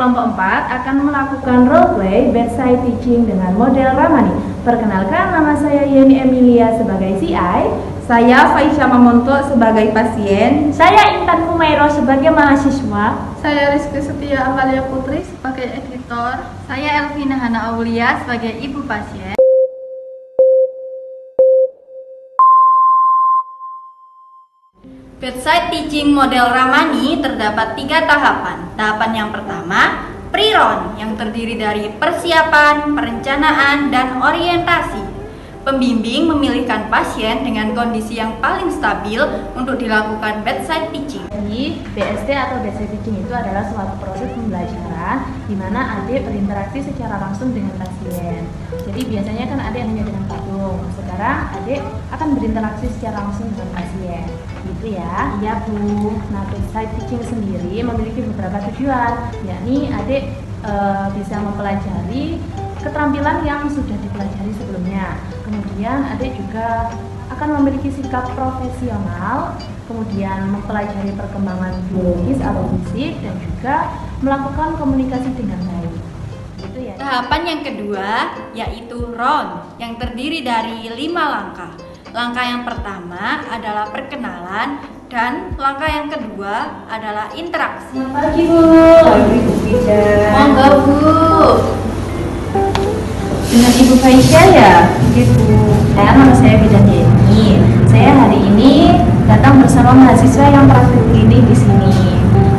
kelompok 4 akan melakukan role play bedside teaching dengan model Ramani. Perkenalkan, nama saya Yeni Emilia sebagai CI. Saya Faisya Mamonto sebagai pasien. Saya Intan Kumairo sebagai mahasiswa. Saya Rizky Setia Amalia Putri sebagai editor. Saya Elvina Hana Aulia sebagai ibu pasien. Bedside teaching model Ramani terdapat 3 tahapan. Tahapan yang pertama, pre-round, yang terdiri dari persiapan, perencanaan, dan orientasi. Pembimbing memilihkan pasien dengan kondisi yang paling stabil untuk dilakukan bedside teaching. Jadi, BST atau bedside teaching itu adalah suatu proses pembelajaran di mana adik berinteraksi secara langsung dengan pasien. Jadi biasanya kan adik hanya dengan patung. Sekarang adik akan berinteraksi secara langsung dengan pasien. Gitu ya. Iya, Bu. Nah, bedside teaching sendiri memiliki beberapa tujuan, yakni adik bisa mempelajari keterampilan yang sudah dipelajari sebelumnya. Kemudian adik juga akan memiliki sikap profesional, kemudian mempelajari perkembangan biologis atau fisik, dan juga melakukan komunikasi dengan baik. Gitu ya. Tahapan yang kedua yaitu round, yang terdiri dari 5 langkah. Langkah yang pertama adalah perkenalan, dan langkah yang kedua adalah interaksi. Selamat pagi, Bu. Ibu Faisya. Monggo, Bu. Dengan Ibu Faisya ya? Gitu. Nama saya Bidan Yeni. Saya hari ini datang bersama mahasiswa yang praktik klinik di sini.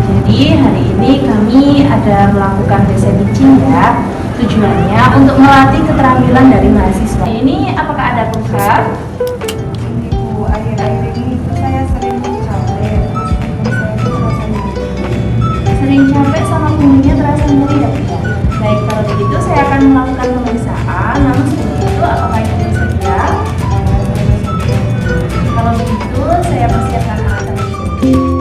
Jadi hari ini kami ada melakukan bedside teaching ya. Tujuannya untuk melatih keterampilan dari mahasiswa. Ini apakah ada program? Ibu, akhir-akhir ini saya sering capek, terus saya terasa nyeri. Sering capek sama punggungnya terasa nyeri ya, Bu? Baik, kalau begitu saya akan melakukan pemeriksaan. Namun sebelum itu, apakah Ibu bersedia? Kalau begitu, saya persiapkan alat ini.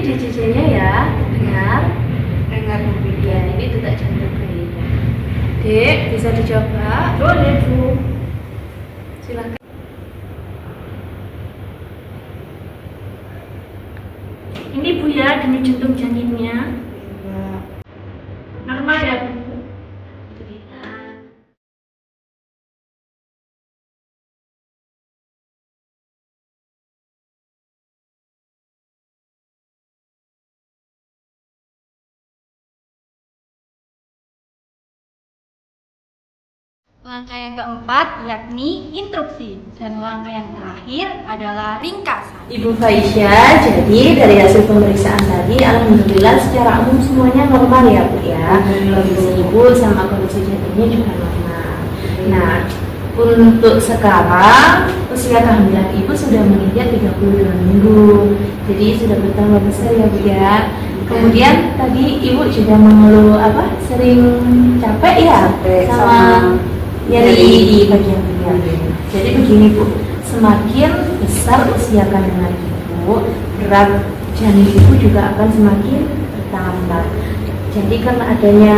DCC-nya ya, dengar Bu. Ya, ini detak jantung bayinya. Dek, bisa dicoba? Boleh, Bu. Silakan. Ini Bu ya, denyut jantung janinnya. Normal ya Bu? Langkah yang keempat yakni instruksi, dan langkah yang terakhir adalah ringkasan. Ibu Faisya, jadi dari hasil pemeriksaan tadi, alhamdulillah secara umum semuanya normal ya, Bu ya. Kondisi Ibu sama kondisi janinnya juga normal. Nah, untuk sekarang usia kehamilan Ibu sudah menginjak 32 minggu. Jadi sudah bertambah besar ya, Bu ya. Kemudian tadi Ibu juga mengeluh sering capek ya, sama nyeri di bagian pinggang. Jadi begini Bu, semakin besar usia kandungan Ibu, berat janin Ibu juga akan semakin bertambah. Jadi karena adanya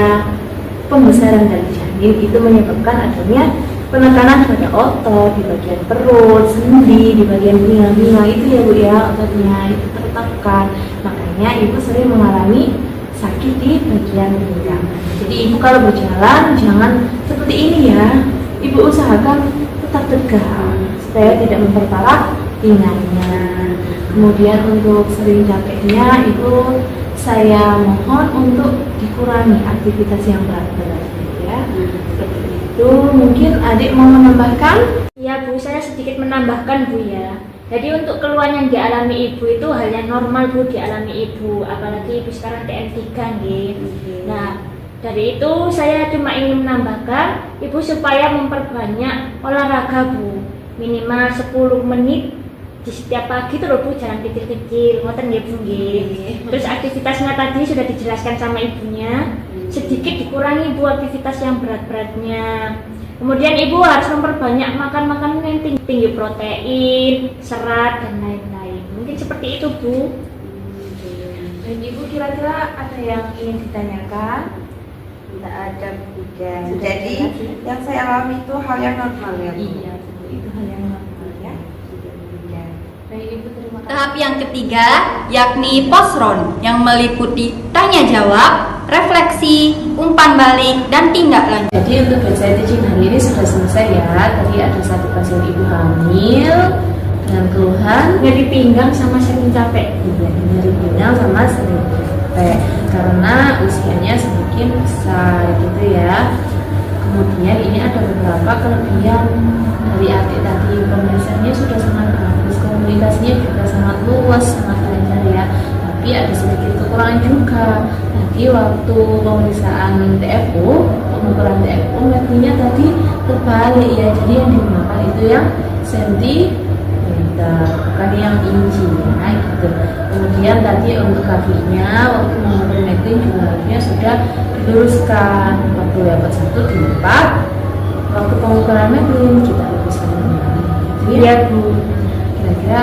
pembesaran dari janin itu menyebabkan adanya penekanan pada otot di bagian perut, sendi, di bagian pinggang itu ya Bu ya, ototnya itu tertekan. Makanya Ibu sering mengalami sakit di bagian pinggang. Jadi ibu kalau berjalan jangan seperti ini ya. Ibu usahakan tetap tegak supaya tidak memperparah pinggangnya. Kemudian untuk sering capeknya itu saya mohon untuk dikurangi aktivitas yang berat-berat ya. Seperti itu. Mungkin adik mau menambahkan? Ya Bu, saya sedikit menambahkan Bu ya. Jadi untuk keluhan yang dialami ibu itu hal yang normal Bu dialami ibu, apalagi ibu sekarang TM3 gitu. Nah, dari itu saya cuma ingin menambahkan ibu supaya memperbanyak olahraga Bu, minimal 10 menit di setiap pagi tuh loh Bu, jalan kecil-kecil, ngoten nggih Bu nggih. Terus aktivitasnya tadi sudah dijelaskan sama ibunya, sedikit dikurangi Bu aktivitas yang berat-beratnya. Kemudian ibu harus memperbanyak makan makanan yang tinggi protein, serat dan lain-lain. Mungkin seperti itu Bu. Dan ibu kira-kira ada yang ingin ditanyakan? Tidak ada bukan. Jadi yang saya alami itu hal yang normal ya Bu? Iya Bu, itu hal yang normal ya. Baik ibu, terima kasih. Tahap yang ketiga yakni posron yang meliputi tanya jawab, refleksi, umpan balik, dan tindak lanjut. Jadi untuk bedside teaching hari ini sudah selesai ya. Tadi ada satu pasien ibu hamil dengan keluhan Nyeri pinggang sama sering capek. nyeri pinggang sama sering capek karena usianya semakin besar gitu ya. Kemudian ini ada beberapa kelebihan dari adik tadi, pemeriksanya sudah sangat bagus, komunikasinya juga sangat luas, sangat lancar ya. Tapi ada sedikit kekurangan juga. Tadi waktu pemeriksaan TFO, pengukuran TFO, metrinya tadi terbalik ya. Jadi yang digunakan itu yang sentimeter, bukan yang inci ya gitu. Kemudian tadi untuk kakinya waktu mengukur metri juga harusnya sudah diluruskan. Waktu level 1 dilipat, waktu pengukuran metri kita luruskan kembali. Gitu ya Bu. Kira-kira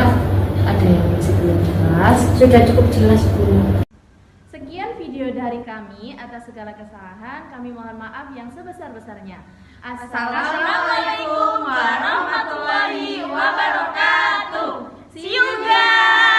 ada yang masih belum jelas? Sudah cukup jelas Bu. Sekian video dari kami. Atas segala kesalahan kami mohon maaf yang sebesar-besarnya. Assalamualaikum warahmatullahi wabarakatuh. See you guys.